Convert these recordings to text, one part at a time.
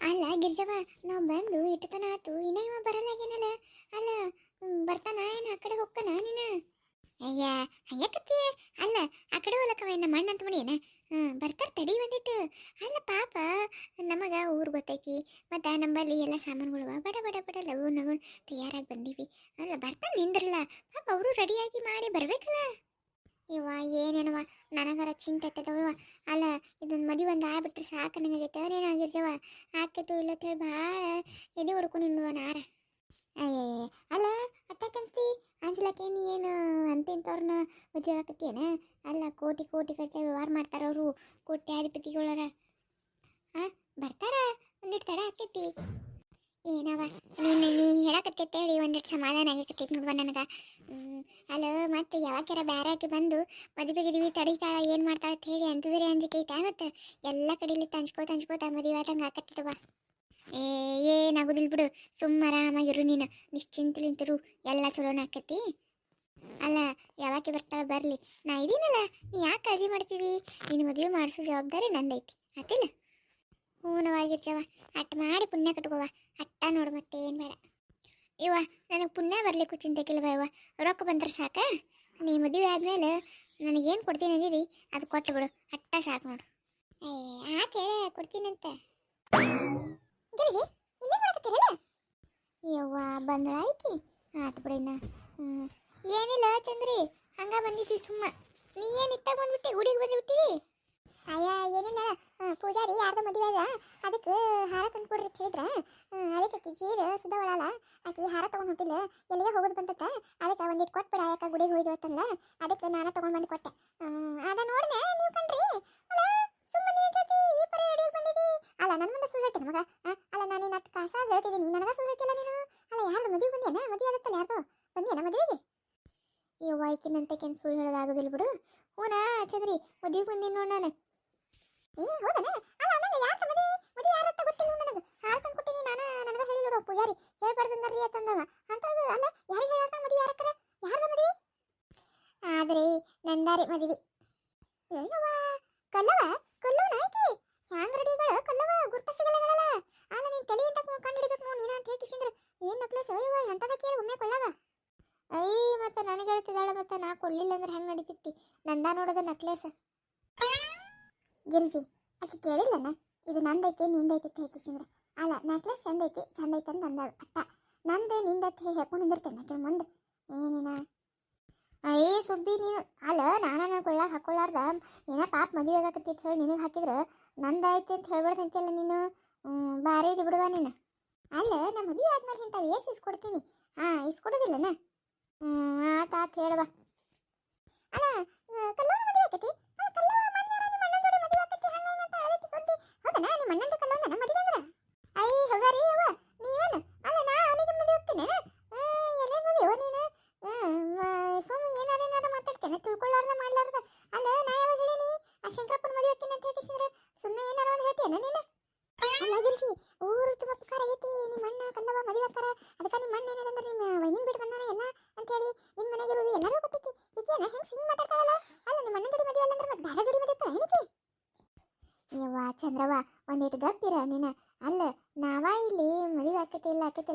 ಅಲ್ಲ ಗಿರ್ಜವ್ವ, ನಾವು ಬಂದು ಇಟ್ಟು ತನ ಆತು, ಇನ್ನ ಇವ ಬರಲ್ಲಾಗೇನಲ್ಲ. ಅಲ್ಲ ಬರ್ತಾನ ಏನು, ಆ ಕಡೆ ಹೋಗ್ತಾನ ನೀನು? ಅಯ್ಯ ಹಂಗ್ಯಾಕತ್ತಿ? ಅಲ್ಲ ಆ ಕಡೆ ಹೋಲಕ್ಕವ ನಮ್ಮ ಅಣ್ಣ ಅಂತ ಮಣಿಯೇನ. ಬರ್ತಾರ ತಡಿ ಒಂದಿಟ್ಟು. ಅಲ್ಲ ಪಾಪ, ನಮಗ ಊರು ಗೊತ್ತೈತಿ, ಮತ್ತು ನಮ್ಮಲ್ಲಿ ಎಲ್ಲ ಸಾಮಾನುಗಳು ಬಡ ಬಡ ಬಡ ಲಗು ನಗು ತಯಾರಾಗಿ ಬಂದೀವಿ. ಅಲ್ಲ ಬರ್ತಾನೆ ನಿಂದ್ರಲ್ಲ, ಪಾಪ ಅವರು ರೆಡಿಯಾಗಿ ಮಾಡಿ ಬರ್ಬೇಕಲ್ಲ. ಇವ ಏನೇನವ, ನನಗರ ಚಿಂತೆ ಆಗ್ತದವ. ಅಲ್ಲ ಇದೊಂದು ಮದುವೆ ಒಂದು ಆಗ್ಬಿಟ್ರೆ ಸಾಕು ನನಗೈತೆ. ಏನಾಗಿರ್ಜವ ಆಕೈತು ಇಲ್ಲ ಹೇಳಿ ಭಾಳ ಎದೆ ಹೊಡ್ಕೊಂಡು ನಿನ್ನುವ ನಾರ. ಅಯ್ಯಯ್ಯ ಅಲ್ಲ ಅಟ್ಟ ಕನ್ಸ್ತಿ ಅಂಜಲಕ್ಕೆ ನೀ ಏನು ಅಂತಿಂತವ್ರನ್ನ ಮದುವೆ ಆಕತ್ತೇನ? ಅಲ್ಲ ಕೋಟಿ ಕೋಟಿ ಗಟ್ಟಲೆ ವ್ಯವಹಾರ ಮಾಡ್ತಾರ ಅವರು, ಕೋಟ್ಯಾಧಿಪತಿಗಳರ. ಹಾಂ ಬರ್ತಾರ, ಒಂದಿಟ್ಟು ತಡ ಆಕೈತಿ. ಏನವ ನೀ ಹೇಳಕತ್ತೈತೆ ಹೇಳಿ ಒಂದಿಟ್ಟು ಸಮಾಧಾನ ಆಗಕತ್ತೈತಿ ನೋಡುವ ನನಗೆ. ಅಲ್ಲ ಮತ್ತೆ ಯಾವಾಗಾರ ಬೇರೆ ಆಕಿ ಬಂದು ಮದುವೆ ಗಿದ್ವಿ ತಡಿತಾಳ ಏನು ಮಾಡ್ತಾಳ ಅಂತ ಹೇಳಿ ಅಂತಿದ್ರೆ ಅಂಜಿಕೆ ಐತೆ. ಮತ್ತು ಎಲ್ಲ ಕಡೆಯಲ್ಲಿ ತಂಚ್ಕೋತ ಮದುವೆ ಆದಂಗೆ ಆಕತ್ತವ. ಏನಾಗೋದಿಲ್ಲ ಬಿಡು, ಸುಮ್ಮ ಆರಾಮಾಗಿರು ನೀನು, ನಿಶ್ಚಿಂತಲಿಂತಿರು, ಎಲ್ಲ ಚಲೋನ ಆಕತಿ. ಅಲ್ಲ ಯಾವಾಕೆ ಬರ್ತಾಳ ಬರಲಿ, ನಾ ಇದೀನಲ್ಲ, ನೀ ಯಾಕೆ ಕಾಳಜಿ ಮಾಡ್ತೀವಿ? ನೀನು ಮದುವೆ ಮಾಡಿಸೋ ಜವಾಬ್ದಾರಿ ನಂದೈತಿ ಆತಿಲ್ಲ? ಹೂನವಾಗಿರ್ಜವ, ಅಟ್ ಮಾಡಿ ಪುಣ್ಯ ಕಟ್ಕೋವ, ಅಟ್ಟ ನೋಡು, ಮತ್ತೆ ಏನು ಬೇಡ. ಇವ ನನಗೆ ಪುಣ್ಯ ಬರಲಿಕ್ಕೂ ಚಿಂತೆಗಿಲ್ವ ಇವ, ರೊಕ್ಕ ಬಂದ್ರೆ ಸಾಕ. ನೀ ಮದುವೆ ಆದಮೇಲೆ ನನಗೇನು ಕೊಡ್ತೀನಿ ಅಂದಿದಿ ಅದು ಕೊಟ್ಟು ಬಿಡು, ಅಟ್ಟ ಸಾಕು ನೋಡು. ಆಕೆ ಕೊಡ್ತೀನಂತ ಗಿರಿಜಿ ಇನ್ನೇ ಮಾಡಕತ್ತೀರಲ್ಲ? ಯವ್ವ ಬಂದಳಾಯ್ಕಿ, ಆತು ಬಿಡಿನ. ಏನಿಲ್ಲ ಚಂದ್ರಿ, ಹಂಗ ಬಂದಿದ್ದಿ ಸುಮ್ಮ. ನೀ ಏನು ಇತ್ತಾಗ ಬಂದ್ಬಿಟ್ಟು ಗುಡಿಗೆ ಬಂದುಬಿಟ್ಟಿದಿ? ಅಯ್ಯ ಏನಿಲ್ಲ, ಪೂಜಾರಿ ಯಾರ್ದು ಮದುವೆ ಅದ, ಅದಕ್ಕೆ ಹಾರ ತಂದು ಕೊಡ್ರಿ ಅಂತ ಹೇಳಿದ್ರ. ಅದಕ್ಕೆ ಆಕಿ ಜೀರು ಸುಧವಳಲ್ಲ, ಆಕಿ ಹಾರ ತೊಗೊಂಡು ಹೊಂಟಿಲ್ಲ, ಎಲ್ಲಿಗೆ ಹೋಗೋದು ಬಂತತ್ತ. ಅದಕ್ಕೆ ಒಂದಿಟ್ಟು ಕೊಟ್ಬಿಡ, ಯಾಕೆ ಗುಡಿಗೆ ಹೋಯ್ದು ಅಂತಂದ. ಅದಕ್ಕೆ ನಾನು ತೊಗೊಂಡು ಬಂದು ಕೊಟ್ಟೆ. ಅದ ನೋಡ್ದೆ ನೀವು ಕಣ್ರಿ. ಅಲ್ಲ ಸುಮ್ಮನೆ ಈ ಪರಿ ರೆಡಿಯಾಗಿ ಬಂದಿದ್ದಿ. ಅಲ್ಲ ನನ್ನ ಮುಂದೆ ಸುಳ್ಳು ಹೇಳ್ತೇನೆ ಮಗ? ಅಲ್ಲ ನಾನು ನಿನ್ನ ಅಟ್ಟು ಕಾಸಾಗಿ ಹೇಳ್ತಿದ್ದೀನಿ, ನನಗೆ ಸುಳ್ಳು ಹೇಳ್ತಿಲ್ಲ ನೀನು. ಅಲ್ಲ ಯಾರ್ದು ಮದುವೆ ಬಂದೇನ? ಮದುವೆ ಆಗತ್ತಲ್ಲ ಯಾರ್ದು ಬಂದೇನ ಮದುವೆಗೆ? ಯವ್ವ ಆಕಿನಂತಕೇನು ಸುಳ್ಳು ಹೇಳೋದಾಗೋದಿಲ್ಲ ಬಿಡು. ಹೂನಾ ಚಂದ್ರಿ, ಮದುವೆಗೆ ಬಂದೀನಿ ನೋಡಿ ನಾನು. ಹೌದನ? ಅಲ್ಲ ನಂಗೆ ಯಾಕೆ ಮದುವೆ ಯಾರತ್ತ ಗೊತ್ತಿಲ್ಲ ನನಗೆ. ಹಾಲು ತಂದು ಕೊಟ್ಟಿನಿ ನಾನು, ನನಗೆ ಹೇಳಿ ನೋಡು ಪೂಜಾರಿ, ಹೇಳ್ಬಾರ್ದಂದ್ರಿ ಅಂತಂದವ. ಅಂತಂದು ಅಲ್ಲ ಯಾರಿಗೆ ಹೇಳತ್ತ ಮದುವೆ ಯಾರಕ್ಕರ? ಯಾರ್ದ ಮದುವೆ? ಆದ್ರೆ ನಂದಾರಿ ಮದುವೆ. ಅಯ್ಯವ್ವ ಕಲ್ಲವನ ಆಯ್ಕೆ ಹ್ಯಾಂಗ್ ರೆಡಿಗಳ ಕಲ್ಲವ ಗುರ್ತ ಸಿಗಲ್ಲ. ಅಲ್ಲ ನೀನು ತಲೆ ಅಂತ ಕಂಡು ಹಿಡಿಬೇಕು ನೋಡಿ ನೀನ ಅಂತ ಹೇಳ್ಕಿಸಿಂದ್ರೆ ಏನು ನಕ್ಲೇಸ್ ಅಯ್ಯವ್ವ ಎಂತದ ಕೇಳಿ ಒಮ್ಮೆ ಕೊಳ್ಳಾಗ. ಮತ್ತೆ ನನಗೆ ಹೇಳ್ತಿದ್ದಾಳೆ, ಮತ್ತೆ ನಾ ಕೊಡ್ಲಿಲ್ಲ ಅಂದ್ರೆ ಹೆಂಗೆ ನಡೀತಿತ್ತಿ? ನಂದ ನೋಡೋದು ನಕ್ಲೇಸ್. ಗಿರಿಜಿ ಆಕೆ ಕೇಳಿಲ್ಲನ, ಇದು ನಂದೈತಿ ನಿಂದೈತಿ ಅಂತ ಹೇಳ್ಕಿಸಿಂದ್ರೆ. ಅಲ್ಲ ನೆಕ್ಲೆಸ್ ಚಂದೈತಿ ಚಂದೈತಿ ಅಂತ ಅಂದ ಅಟ್ಟ. ನಂದು ನಿಂದೈತಿ ಹೇಳ್ಕೊಂಡು ನಿಂದಿರ್ತೇನೆ ಆಕೆ ಮುಂದೆ. ಏನೇನ ಸುಬ್ಬಿ ನೀನು? ಅಲ್ಲ ನಾನು ಕೊಳ್ಳಾಗ ಹಾಕೊಳ್ಳಾರ್ದ ಏನೋ ಪಾಪ ಮದುವೆ ಆಗಕತ್ತಿ ಅಂತ ಹೇಳಿ ನಿನಗೆ ಹಾಕಿದ್ರೆ ನಂದೈತಿ ಅಂತ ಹೇಳ್ಬಾರ್ದು ಅಂತೆಲ್ಲ ನೀನು. ಬಾರಿ ಇದು ಬಿಡುವ ನೀನು. ಅಲ್ಲ ನಾ ಮದುವೆ ಆದ್ಮೇಲೆ ಇಂಥವು ಇಸ್ಕೊಡ್ತೀನಿ. ಇಸ್ಕೊಡೋದಿಲ್ಲನ? ಆತ ಹೇಳುವ. ಅಲ್ಲ ಕಲ್ಲವನ ಮದುವೆ ಆಕತಿ? ಚಂದ್ರವ್ವ ಒಂದಿಟ್ಟು ಗಪ್ಪಿರ ನೀನು. ಅಲ್ಲ ನಾವ ಇಲ್ಲಿ ಮದುವೆ ಆಕತಿಲ್ಲ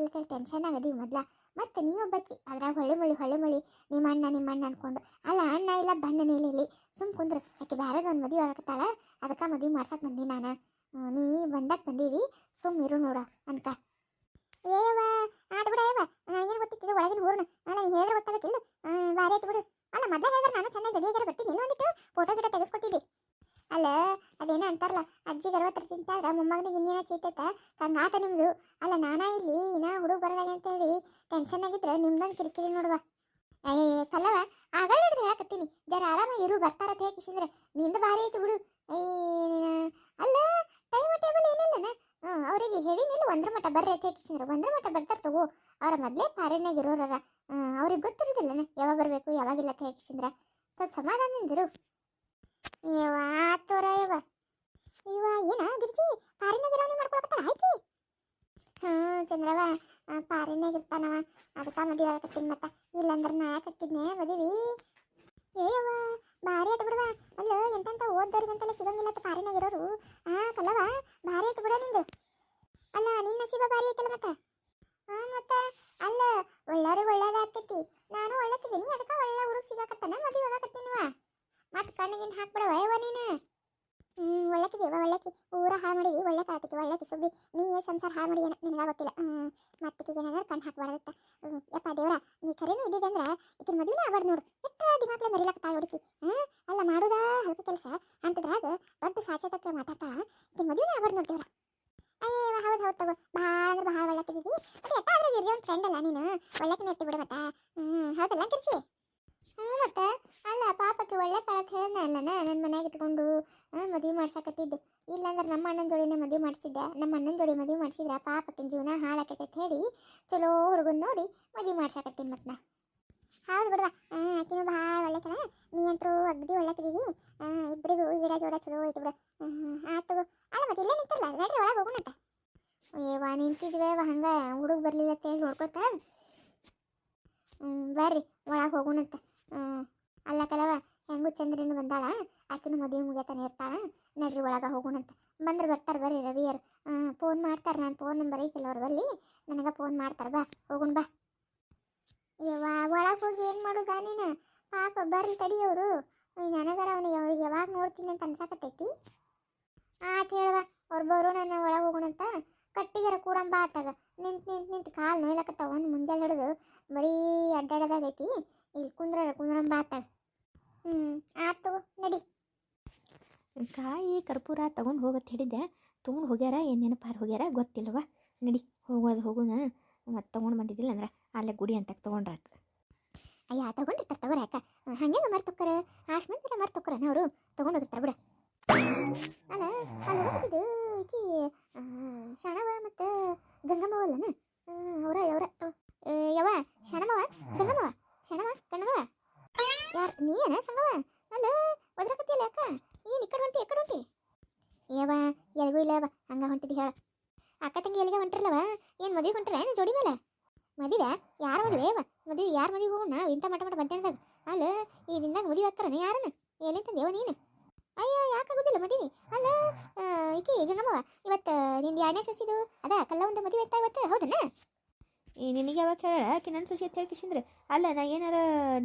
ಟೆನ್ಷನ್ ಆಗದೀವಿ ಮೊದ್ಲ. ಮತ್ತೆ ನೀವೊಬ್ಬಕ್ಕಿ ಅದ್ರಾಗ ಹೊಳೆ ಮಳಿ ನಿಮ್ಮ ಅಣ್ಣ ಅನ್ಕೊಂಡು. ಅಲ್ಲ ಅಣ್ಣ ಇಲ್ಲ ಬಣ್ಣನೇ ಇಲ್ಲಿ ಸುಮ್ ಕುಂದ್ರು. ಆಕೆ ಬ್ಯಾರದ ಒಂದು ಮದುವೆ ಆಗತ್ತಾಳ, ಅದಕ್ಕೆ ಮದುವೆ ಮಾಡ್ಸಕ್ ಬಂದಿ ನಾನು. ನೀ ಬಂದಕ್ಕೆ ಬಂದೀವಿ, ಸುಮ್ ಇರು ನೋಡ ಅನ್ಕ. ಏವ ಆದ ಬಿಡ ಏವ, ಏನು ಗೊತ್ತಿತ್ತು ಒಳಗಿನ ಹೂರ್ಣ. ಅಲ್ಲ ನೀ ಹೇಳಿದ್ರೆ ಗೊತ್ತಾಗಕ್ಕಿಲ್ಲ. ಬಾರಿ ಆಯ್ತು ಬಿಡು. ಅಲ್ಲ ಮೊದಲೇ ಹೇಳಿದ್ರೆ ನಾನು ಚೆನ್ನಾಗಿ ರೆಡಿಯಾಗಿರ ಬರ್ತೀನಿ, ಇಲ್ಲೊಂದಿತ್ತು ಫೋಟೋ ಗಿಟ ತೆಗೆಸ್ಕೊಟ್ಟಿದ್ದಿ. ಅಲ್ಲ ಅದೇನ ಅಂತಾರಲ್ಲ, ಅಜ್ಜಿಗೆ 60 ಚಿಂತಾದ್ರೆ ಮೊಮ್ಮಗನಿಗೆ ಇನ್ನೇನ ಚೈತೈತ ಹಂಗಾತ ನಿಮ್ದು. ಅಲ್ಲ ನಾನಾ ಇಲ್ಲಿ ನಾ ಹುಡುಗ ಬರಲಾಗ ಅಂತೇಳಿ ಟೆನ್ಷನ್ ಆಗಿದ್ರೆ ನಿಮ್ದೊಂದು ಕಿರಿಕಿರಿ ನೋಡುವ. ಕಲ್ಲವ ಆಗಳ ಹಿಡ್ದು ಹೇಳಕತ್ತೀನಿ, ಜರ ಆರಾಮಾಗಿ ಇರು, ಬರ್ತಾರತ್ ಹೇಗಿಸಿದ್ರೆ ನಿಂದು ಭಾರಿ ಐತಿ ಬಿಡು. ಅಲ್ಲ ಟೈಮ್ ಟೇಬಲ್ ಏನಿಲ್ಲನ? ಅವರಿಗೆ ಹೇಳಿನಿಲ್ಲ ಒಂದ್ರ ಮಟ್ಟ ಬರ್ರಿ ಅಂತ ಹೇಗಿಸಿದ್ರೆ ಒಂದ್ರ ಮಟ್ಟ ಬರ್ತಾರೆ ತಗೋ. ಅವ್ರ ಮೊದಲೇ ಫಾರಿನಾಗ ಇರೋರ, ಅವ್ರಿಗೆ ಗೊತ್ತಿರೋದಿಲ್ಲನ ಯಾವಾಗ ಬರಬೇಕು ಯಾವಾಗಿಲ್ಲ ಅಂತ ಹೇಗಿಸಿದ್ರೆ. ಸ್ವಲ್ಪ ಸಮಾಧಾನದಿಂದಿರು. ಯವ್ವ ಆತೋರ ಇವ ಏನ ಗಿರ್ಜಿ ಪಾರಿನಾಗಿರೋನಿ ಮಾಡ್ಕೊಳಕತ್ತಾಳ ಆಯ್ಕೆ. ಚಂದ್ರವ ಪಾರಿನಾಗಿರ್ತಾನವ, ಅದಕ್ಕೆ ಮದುವೆ ಆಗಕತ್ತೀನಿ. ಮತ್ತೆ ಇಲ್ಲಂದ್ರೆ ನಾ ಯಾಕತ್ತಿದ್ನೆ ಮದುವೆ. ಏಯವ್ವ ಭಾರಿ ಆಯ್ತು ಬಿಡುವ. ಅಲ್ಲ ಎಂತೆಂತ ಓದ್ದವ್ರಿಗಂತೆಲ್ಲ ಸಿಗಂಗಿಲ್ಲ ಪಾರಿನಾಗಿರೋರು. ಕಲ್ಲವ ಭಾರಿ ಆಯ್ತು ಬಿಡ ನಿಂದು. ನಿನ್ನ ನಸೀಬ ಭಾರಿ ಐತಲ್ಲ ಮತ್ತೆ. ಮತ್ತೆ ಅಲ್ಲ ಒಳ್ಳಾರು ಒಳ್ಳೇದಾಗ್ತೈತಿ. ನಾನು ಒಳ್ಳೇತಿದ್ದೀನಿ, ಅದಕ್ಕೆ ಒಳ್ಳೆ ಹುಡುಗ ಸಿಗಾಕತ್ತಾನ, ಮದುವೆ ಆಗಾಕತ್ತೀನಿವ. ಮತ್ತೆ ಕಣ್ಣಿಗಿನ್ ಹಾಕ್ಬಿಡವ ಯವ್ವ ನೀನು. ಒಳ್ಳೇಕಿದೀವ, ಒಳ್ಳೇಕಿ ಊರ ಹಾಳು ಮಾಡಿದಿ, ಒಳ್ಳೆ ಕಾತಿಕಿ, ಒಳ್ಳೇಕಿ ಸುಬ್ಬಿ. ನೀ ಸಂಸಾರ ಹಾಳು ಮಾಡಿ ನಿನಗ ಗೊತ್ತಿಲ್ಲ. ಮತ್ತಿಗೆ ಏನಾದ್ರೆ ಕಣ್ಣು ಹಾಕ್ಬಾರ್ದತ್ತ. ಯಪ್ಪ ದೇವ್ರ, ನೀ ಕರೆನೂ ಇದ್ದಿದ್ದಂದ್ರೆ ಈಕಿನ ಮದುವೆನೇ ಆಗ್ಬಾರ್ದು ನೋಡು. ಎಷ್ಟ ದಿಮಾಕ್ಲೆ ಮರಿಲಾಕತ್ತಾಳ ಹುಡುಕಿ. ಅಲ್ಲ ಮಾಡುದಾ ಹಲ್ಕ ಕೆಲಸ ಅಂತದ್ರಾಗ ದೊಡ್ಡ ಸಾಚತಕ್ಕೆ ಮಾತಾಡ್ತಾಳ. ಈಕಿನ ಮದುವೆನೇ ಆಗ್ಬಾರ್ದು ನೋಡ್ತೀವ್ರ. ಅಯ್ಯವ ಹೌದು ಹೌದು ತಗೋ, ಭಾಳ ಅಂದ್ರೆ ಭಾಳ ಒಳ್ಳೇಕಿದ್ದೀವಿ. ಮತ್ತೆ ಎಪ್ಪ ಆದ್ರೆ ಗಿರ್ಜಿ ಒಂದು ಫ್ರೆಂಡ್ ಅಲ್ಲ ನೀನು, ಒಳ್ಳೆಕಿನ ಇರ್ತಿ ಬಿಡು ಮತ್ತೆ. ಹೌದಲ್ಲ ಗಿರ್ಜಿ? ಮತ್ತೆ ಅಲ್ಲ ಪಾಪಕ್ಕೆ ಒಳ್ಳೆ ಕಾಲತ್ ಹೇಳೋಣ ಅಲ್ಲನ ನನ್ನ ಮನ್ಯಾಗ ಇಟ್ಕೊಂಡು ಮದುವೆ ಮಾಡ್ಸಾಕತ್ತಿದ್ದು. ಇಲ್ಲಾಂದ್ರೆ ನಮ್ಮ ಅಣ್ಣನ ಜೋಡಿನೇ ಮದುವೆ ಮಾಡಿಸಿದ್ದೆ. ನಮ್ಮ ಅಣ್ಣನ ಜೋಡಿ ಮದುವೆ ಮಾಡಿಸಿದ್ರೆ ಪಾಪಕ್ಕಿನ ಜೀವನ ಹಾಳಾಕೈತೆ ಹೇಳಿ ಚಲೋ ಹುಡುಗನ್ ನೋಡಿ ಮದುವೆ ಮಾಡ್ಸಾಕತ್ತೀನಿ ಮತ್ತೆ ನಾ. ಹೌದು ಬಿಡುವ, ಆಕಿನೂ ಭಾಳ ಒಳ್ಳೆಕನ, ನೀ ಅಂತರೂ ಅಗ್ದಿ ಒಳ್ಳೆಕಿದೀವಿ. ಇಬ್ಬರಿಗೂ ಗಿಡ ಜೋಡ ಚಲೋ ಐತೆ ಬಿಡು. ಆತು. ಅಲ್ಲ ಮತ್ತೆ ಇಲ್ಲೇ ನಿಂತಿರಲ್ಲ, ನಡ್ರಿ ಒಳಗೆ ಹೋಗೋಣಂತ. ಏವಾ ನಿಂತಿದ್ವಿ ಹಂಗೆ ಹುಡುಗ ಬರಲಿಲ್ಲ ಅಂತೇಳಿ ನೋಡ್ಕೊತ. ಬರ್ರಿ ಒಳಗೆ ಹೋಗೋಣಂತ. ಅಲ್ಲ ಕಲವ ಹೆಂಗೂ ಚಂದ್ರನು ಬಂದಾಳ, ಆಕಿನ ಮದುವೆ ಮುಗಿಯತಾನೆ ಇರ್ತಾಳ. ನಡ್ರಿ ಒಳಗೆ ಹೋಗೋಣಂತ. ಬಂದ್ರೆ ಬರ್ತಾರೆ ಬರ್ರಿ ರವಿಯರು. ಫೋನ್ ಮಾಡ್ತಾರೆ, ನಾನು ಫೋನ್ ನಂಬರ್ ಐತಿಲ್ಲ ಅವ್ರು ಬರ್ಲಿ, ನನಗೆ ಫೋನ್ ಮಾಡ್ತಾರೆ. ಬಾ ಹೋಗೋಣ ಬಾ. ಯವ್ವ ಒಳಗೆ ಹೋಗಿ ಏನು ಮಾಡೋದ ನೀನು? ಪಾಪ ಬರ್ರಿ ತಡಿಯವರು, ನನಗರ ಅವ್ನಿಗೆ ಅವ್ರಿಗೆ ಯಾವಾಗ ನೋಡ್ತೀನಿ ಅಂತ ಅನ್ಸಾಕತ್ತೈತಿ. ಆತ ಹೇಳುವ, ಅವ್ರು ಬರೋ ನನ್ನ ಒಳಗೆ ಹೋಗೋಣಂತ. ಕಟ್ಟಿಗೆರ ಕೂಡಂಬ ಆತಾಗ ನಿಂತು ಕಾಲು ನೋಯ್ಲಕತ್ತಾವ. ಒಂದು ಮುಂಜಾನೆ ಹಿಡಿದು ಬರೀ ಅಡ್ಡಾಡೋದಾಗೈತಿ. ಇಲ್ಲಿ ಕುಂದ್ರಂಬ ಆತಾಗ. ಆತು ನಡಿ. ಕಾಯಿ ಕರ್ಪೂರ ತಗೊಂಡು ಹೋಗತ್ತೆ ಹಿಡಿದೆ, ತೊಗೊಂಡು ಹೋಗ್ಯಾರ ಏನು ನೆನಪಾರು ಹೋಗ್ಯಾರ ಗೊತ್ತಿಲ್ಲವ. ನಡಿ ಹೋಗೋಣ. ಮತ್ತು ತೊಗೊಂಡು ಬಂದಿದ್ದಿಲ್ಲ ಅಂದ್ರೆ ಅಲ್ಲೇ ಗುಡಿ ಅಂತ ತೊಗೊಂಡ್ರಾತು. ಅಯ್ಯ ತಗೊಂಡಿರ್ತಾರೆ ತಗೋರ, ಯಾಕ ಹಂಗೆ ಮರ್ತೊಕ್ಕರ ಆಸ್ಮಂತರ ಮರ್ತೊಕ್ಕರ ಅವರು ತೊಗೊಂಡೋಗಿರ್ತಾರೆ ಬಿಡ. ಅಲ್ಲ ಅಲ್ಲಿ ಹೋಗ್ತಿದ್ದು ಈಕಿ ಶಣವ ಮತ್ತು ಗಂಗಮ್ಮವ ಅಲ್ಲನ? ಅವರ ಯವ ಶಣಮವ ಗಂಗಮ್ಮವ, ಶಣವ ಗಂಗಮ್ಮವ ಯಾರು ನೀನ ಸಂಗವ? ಅಲ್ಲ ಒದ್ರಕತ್ತಿಯಲ್ಲ ಯಾಕ? ಏನು ಈ ಕಡೆ ಹೊಂಟಿ ಎಕಡೆ ಹೊಂಟಿ? ಯವ ಎಲ್ಗೂ ಇಲ್ಲ ಯವ, ಹಂಗೆ ಹೊಂಟಿದ್ದು ಹೇಳ. ಅಕ್ಕ ತಂಗಿ ಎಲ್ಲಿಗೆ ಹೊಂಟಿರ್ಲವ? ಏನು ಮದುವೆ ಹೊಂಟ್ರ ಏನು ಜೋಡಿ ಮೇಲೆ? ಮದುವೆ ಯಾರು ಮದುವೆ ಯವ? ಮದುವೆ ಯಾರು ಮದುವೆ ಹೋಗೋಣ ಇಂಥ ಮಟ ಮಧ್ಯಾಹ್ನದಾಗ? ಅಲ್ಲ ಈ ದಿನದಾಗ ಮದುವೆ ಆಗ್ತಾರನ ಯಾರನ್ನ? ಎಲ್ಲಿಂತಂದೇವ ನೀನು? ಅಯ್ಯ ಯಾಕಾಗೋದಿಲ್ಲ ಮದುವೆ? ಅಲ್ಲ ಈಕಿ ಗಂಗಮ್ಮವ ಇವತ್ತು ನಿಂದು 2ನೇ ಸೊಸಿದು ಅದ ಕಲ್ಲ ಒಂದು ಮದುವೆ ಇತ್ತ ಇವತ್ತು, ಹೌದನ್ನ? ಈ ನಿನಗೆ ಯಾವಾಗ ಹೇಳ ಆಕಿ ನನ್ನ ಸುಸಿ ಅಂತ ಹೇಳ್ಕಿಸಿಂದ್ರೆ? ಅಲ್ಲ ನಾ ಏನಾರ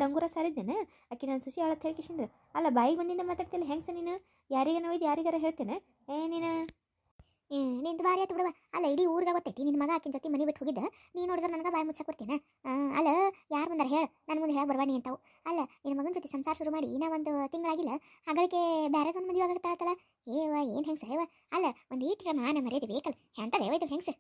ಡಂಗುರ ಸಾರಿದ್ದೇನೆ ಆಕಿ ನನ್ನ ಸುಸಿ ಹೇಳತ್ ಹೇಳ್ಕಿಸಿಂದ್ರೆ? ಅಲ್ಲ ಬಾಯಿಗೆ ಬಂದಿಂದ ಮಾತಾಡ್ತಿಲ್ಲ ಹೆಂಗ್ಸ ನೀನು? ಯಾರಿಗೆ ನೋಯ್ದು ಯಾರಿಗಾರ ಹೇಳ್ತೇನೆ ನೀನು? ನಿಂದು ಬಾರಿ ಆಯ್ತು ಬಿಡುವ. ಅಲ್ಲ ಇಡೀ ಊರಿಗೆ ಗೊತ್ತೈತಿ ನಿನ್ನ ಮಗ ಆಕಿನ ಜೊತೆ ಮನೆ ಬಿಟ್ಟು ಹೋಗಿದ್ದ. ನೀನು ನೋಡಿದ್ರೆ ನನಗೆ ಬಾಯಿ ಮುಚ್ಚಕ್ಕೆ ಕೊಡ್ತೇನೆ? ಅಲ್ಲ ಯಾರು ಮುಂದಾರ ಹೇಳ, ನನ್ನ ಮುಂದೆ ಹೇಳಕ್ಕೆ ಬರಬೇಡಿ ಅಂತಾವು. ಅಲ್ಲ ನಿನ್ನ ಮಗನ ಜೊತೆ ಸಂಸಾರ ಶುರು ಮಾಡಿ ಇನ್ನೂ ಒಂದು ತಿಂಗಳಾಗಿಲ್ಲ, ಹಾಗಳಿಗೆ ಬೇರೆದೊಂದು ಮದುವೆ ಆಗತ್ತಾಳತ್ತಲ್ಲ. ಏನು ಹೆಂಗ್ಸ ಹೇವ? ಅಲ್ಲ ಒಂದು ಈಟ್ರ ಮಾನ ಮರ್ಯಾದೆ ಬೇಕಲ್ಲ, ಎಂಥದ್ದು ಯಾವೈತು ಹೆಂಗ್ಸ?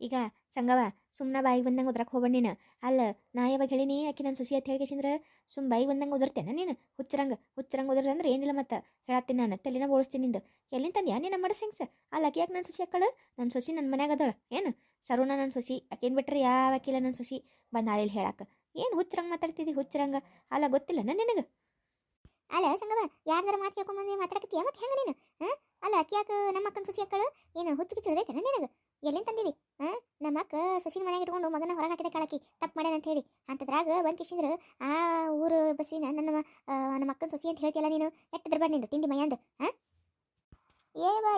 ಈಗ ಸಂಗವ ಸುಮ್ಮನೆ ಬಾಯಿಗೆ ಬಂದಂಗೆ ಉದ್ರಕ್ಕೆ ಹೋಗ್ಬೇಡ ನೀನು. ಅಲ್ಲ ನಾ ಯಾವಾಗ ಹೇಳಿನಿ ಆಕಿ ನನ್ನ ಸುಸಿ ಅಂತ ಹೇಳ್ಕೇಸಿಂದ್ರೆ ಸುಮ್ಮ ಬಾಯಿಗೆ ಬಂದಂಗೆ ಉದರ್ತೇನೆ ನೀನು? ಹುಚ್ಚರಂಗೆ ಉದ್ರಂದ್ರೆ ಏನಿಲ್ಲ ಮತ್ತೆ ಹೇಳತ್ತೀನಿ ನಾನು, ತಲೆನ ಬೋಳಿಸ್ತೀನಿ ನಿಂದು. ಎಲ್ಲಿಂದ ತಂದ್ಯಾ ನೀನು ಮಡ ಹೆಂಗ್ಸ? ಅಲ್ಲ ಆಕಿ ಯಾಕೆ ನನ್ನ ಸುಸಿ ಹಾಕಳು? ನನ್ನ ಸುಸಿ ನನ್ನ ಮನ್ಯಾಗ ಅದಳ ಏನು? ಸರುಣ ನನ್ನ ಸುಸಿ, ಆಕೇನು ಬಿಟ್ರೆ ಯಾವ ಆಕಿಲ್ಲ ನನ್ನ ಸುಸಿ ಬಂದು ನಾಳೆಯಲ್ಲಿ ಹೇಳಕ್ಕೆ. ಏನು ಹುಚ್ಚರಂಗೆ ಮಾತಾಡ್ತಿದ್ದಿ ಹುಚ್ಚರಂಗೆ? ಅಲ್ಲ ಗೊತ್ತಿಲ್ಲ ನಿನಗೆ? ಅಲ್ಲ ಸಂಗವ ಯಾರ್ದಾರ ಮಾತು ಕೇಳ್ಕೊಂಬಂದು ಮಾತಾಡಕತ್ತೀಯ ಮತ್ತೆ ಹೆಂಗೆ ನೀನು? ಅಲ್ಲ ಆಕಿ ಯಾಕೆ ನಮ್ಮ ಅಕ್ಕನ ಸುಸಿ ಹಾಕಳು? ಏನು ಹುಚ್ಚು ಕಿಚ್ಚುಳಿದೈತೆ ನಿನಗೆ? ಎಲ್ಲಿಂದ ತಂದಿದಿ? ನಮ್ಮ ಅಕ್ಕ ಸೊಸಿನ ಮನೆಗೆ ಇಟ್ಕೊಂಡು ಮಗನ ಹೊರಗೆ ಹಾಕಿದೆ ಕಾಳಕಿ ತಪ್ಪು ಮಾಡ್ಯಾನ ಅಂತ ಹೇಳಿ ಅಂತದ್ರಾಗ ಬಂದು ಕಿಶಿಂದ್ರೆ ಆ ಊರು ಬಸ್ವಿನ ನಮ್ಮ ಅಕ್ಕನ ಸೊಸಿ ಅಂತ ಹೇಳ್ತಿಯಲ್ಲ ನೀನು. ಎಟ್ಟಿದ್ರ ಬೇಡ ನಿಂದು ತಿಂಡಿ ಮೈಯಂದು.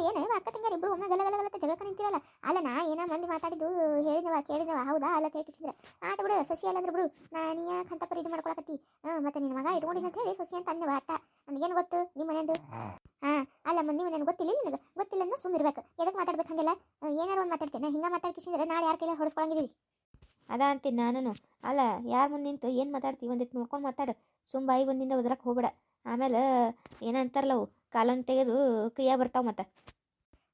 ಏನು ಅಕ್ಕ ತಂಗಾರ ಇಬ್ಬರು ಒಮ್ಮೆ ಗಲಗಲಗಲತ್ತ ಜಗಳಕ ನಿಂತಿರಲ್ಲ. ಅಲ್ಲ ನಾ ಏನೋ ಮಂದಿ ಮಾತಾಡಿದ್ದು ಕೇಳಿದವ ಹೌದಾ? ಅಲ್ಲ ಕೇಳ್ಕಿಸಿದ್ರೆ ಆತ ಬಿಡು, ಸೊಸಿ ಅಲ್ಲಂದ್ರೆ ಬಿಡು, ನೀ ಯಾಕೆ ಅಂತ ಪರಿ ಇದು ಮಾಡ್ಕೊಳಕತ್ತಿ? ಮತ್ತೆ ನಿನ್ನ ಮಗ ಇಟ್ಕೊಂಡಿನ ಅಂತ ಹೇಳಿ ಸೊಸಿ ಅಂತ ಅಂದವ ಅಟ್ಟ. ನನಗೇನು ಗೊತ್ತು ನಿಮ್ಮ ಮನೆಯಂದು? ಅಲ್ಲ ಮಂದಿ ಮನೇನು ಗೊತ್ತಿಲ್ಲ ನಿನಗೆ? ಗೊತ್ತಿಲ್ಲ ಅಂದ್ರೆ ಸುಮ್ಮಿರ್ಬೇಕು. ಎದಕ್ಕೆ ಮಾತಾಡ್ಬೇಕು ಹಂಗೆಲ್ಲ? ಏನಾರು ಒಂದು ಮಾತಾಡ್ತೇನೆ ಹಿಂಗೆ ಮಾತಾಡ್ಕಿಸಿದ್ರೆ ನಾಳೆ ಯಾರ ಕೈಲಿ ಹೊಡೆಸ್ಕೊಳಂಗಿದ್ದೀವಿ? ಅದ ಅಂತೀನಿ ನಾನು. ಅಲ್ಲ ಯಾರು ಮುಂದೆ ನಿಂತು ಏನು ಮಾತಾಡ್ತೀವಿ ಒಂದಿಟ್ಟು ನೋಡ್ಕೊಂಡು ಮಾತಾಡು. ಸುಮ್ಮ ಬಾಯಿ ಬಂದಿಂದ ಉದ್ರಕ್ಕೆ ಹೋಗ್ಬೇಡ. ಆಮೇಲೆ ಏನಂತಾರಲ್ಲ ಅವು ಕಾಲನ್ನು ತೆಗೆದು ಕೈಯಾಗ ಬರ್ತಾವ ಮತ್ತೆ.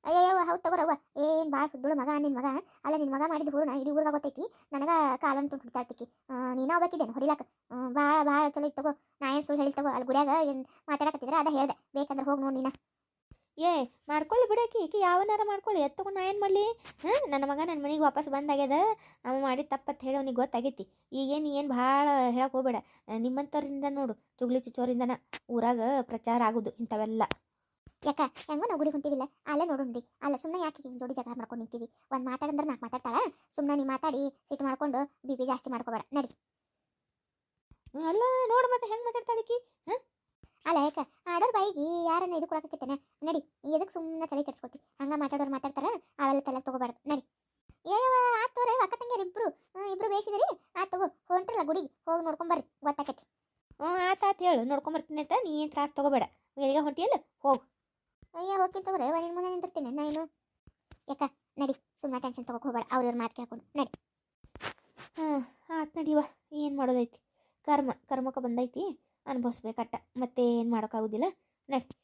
ಅಯ್ಯವ್ವ ಹೌದು ತಗೋರವ್ವ, ಏನು ಭಾಳ ಸುದ್ದುಳು ಮಗ ನಿನ್ನ ಮಗ. ಅಲ್ಲ ನಿನ್ನ ಮಗ ಮಾಡಿದ ಹೂರ್ಣ ಇಡೀ ಊರಾಗ ಗೊತ್ತೈತಿ. ನನಗೆ ಕಾಲನ್ನು ಹುಡ್ತಾಳ್ತಿಕ್ಕಿ ನೀನು ಹೋಗ್ಬೇಕಿದ್ದೇನೆ ಹೊಡಿಲಾಕ. ಭಾಳ ಚಲೋ ಇತ್ತು ತಗೋ. ನಾ ಏನು ಸುಳ್ಳು ಹೇಳಿ ತಗೋ. ಅಲ್ಲಿ ಗುಡಿಯಾಗ ಏನು ಮಾತಾಡಕತ್ತಿದ್ರೆ ಅದ ಹೇಳ್ದೆ, ಬೇಕಂದ್ರೆ ಹೋಗಿ ನೋಡಿ ನೀನು. ಮಾಡ್ಕೊಳ್ಳಿ ಬಿಡಾಕಿ, ಈಕಿ ಯಾವನಾರ ಮಾಡ್ಕೊಳ್ಳಿ, ಎತ್ತಕೊಂಡು ನಾ ಏನು ಮಾಡಲಿ? ನನ್ನ ಮಗ ನನ್ನ ಮನೆಗೆ ವಾಪಸ್ ಬಂದಾಗ್ಯದ, ಅವ ಮಾಡಿದ ತಪ್ಪತ್ತು ಹೇಳಿ ಅವ್ನಿಗೆ ಗೊತ್ತಾಗೈತಿ. ಈಗೇನು ಭಾಳ ಹೇಳಕ್ಕೆ ಹೋಗ್ಬೇಡ. ನಿಮ್ಮಂಥವ್ರಿಂದ ನೋಡು ಚುಗ್ಲಿ ಚುಚ್ಚೋರಿಂದನ ಊರಾಗ ಪ್ರಚಾರ ಆಗೋದು ಇಂಥವೆಲ್ಲ. ಯಾಕ ಹೆಂಗೋ ನಾವು ಗುಡಿ ಹೊಂಟಿವಿಲ್ಲ, ಅಲ್ಲೇ ನೋಡೋಣ್ರಿ. ಅಲ್ಲ ಸುಮ್ಮನೆ ಯಾಕೆ ಜೋಡಿ ಜಗಳ ಮಾಡ್ಕೊಂಡು ನಿಂತೀವಿ? ಒಂದು ಮಾತಾಡಂದ್ರೆ 4 ಮಾತಾಡ್ತಾಳ. ಸುಮ್ಮನೆ ನೀ ಮಾತಾಡಿ ಸಿಟ್ಟು ಮಾಡ್ಕೊಂಡು ಬಿ ಜಾಸ್ತಿ ಮಾಡ್ಕೋಬೇಡ ನಡಿ. ಅಲ್ಲ ನೋಡು ಮತ್ತೆ ಹೆಂಗೆ ಮಾತಾಡ್ತಾಳಿಕಿ? ಅಲ್ಲ ಯಾಕ ಆಡೋರ್ ಬಾಯಿಗೆ ಯಾರನ್ನ ಇದು ಕೊಡಕತ್ತೇನೆ? ನಡಿ, ಎದಕ್ಕೆ ಸುಮ್ಮನೆ ತಲೆ ಕೆಡ್ಸ್ಕೊತಿ? ಹಂಗೆ ಮಾತಾಡೋರು ಮಾತಾಡ್ತಾರ, ಅವೆಲ್ಲ ತಲೆ ತಗೋಬಾರ್ದು ನಡಿ. ಏಯವ ಆತ್ ತೋರಿ ಅಕ್ಕ ತಂಗಿಯರು ಇಬ್ರು ಬೇಯಿಸಿದ್ರಿ ಆತ್ ತಗೋ ಹೊಂಟ್ರಲ್ಲ ಗುಡಿಗೆ ಹೋಗಿ ನೋಡ್ಕೊಂಬರ್ರಿ ಗೊತ್ತಾಕತಿ. ಆತಾತು ಹೇಳು ನೋಡ್ಕೊಂಬರ್ತೀನಿ ಅಂತ ನೀ ಏನು ತ್ರಾಸ ತೊಗೋಬೇಡ. ಎಲ್ಲಿಗೆ ಹೊಂಟಿಯಲ್ಲ ಹೋಗು. ಅಯ್ಯ ಹೋಗ್ತೀನಿ ತಗೋರಿ ನಿನ್ನ ಮುಂದೆ ನಿಂತಿರ್ತೀನಿ ನಾ ಏನು ಯಾಕ ನಡಿ ಸುಮ್ಮನೆ ಟೆನ್ಷನ್ ತಗೋಕ್ ಹೋಗ್ಬೇಡ ಅವ್ರ ಮಾತು ಕೇಳ್ಕೊಂಡು ನಡಿ. ಆತು ನಡಿವ, ಏನು ಮಾಡೋದೈತಿ, ಕರ್ಮಕ್ಕೆ ಬಂದೈತಿ ಅನುಭವಿಸ್ಬೇಕಟ್ಟ, ಮತ್ತೆ ಏನು ಮಾಡೋಕ್ಕಾಗೋದಿಲ್ಲ. ನಡಿ.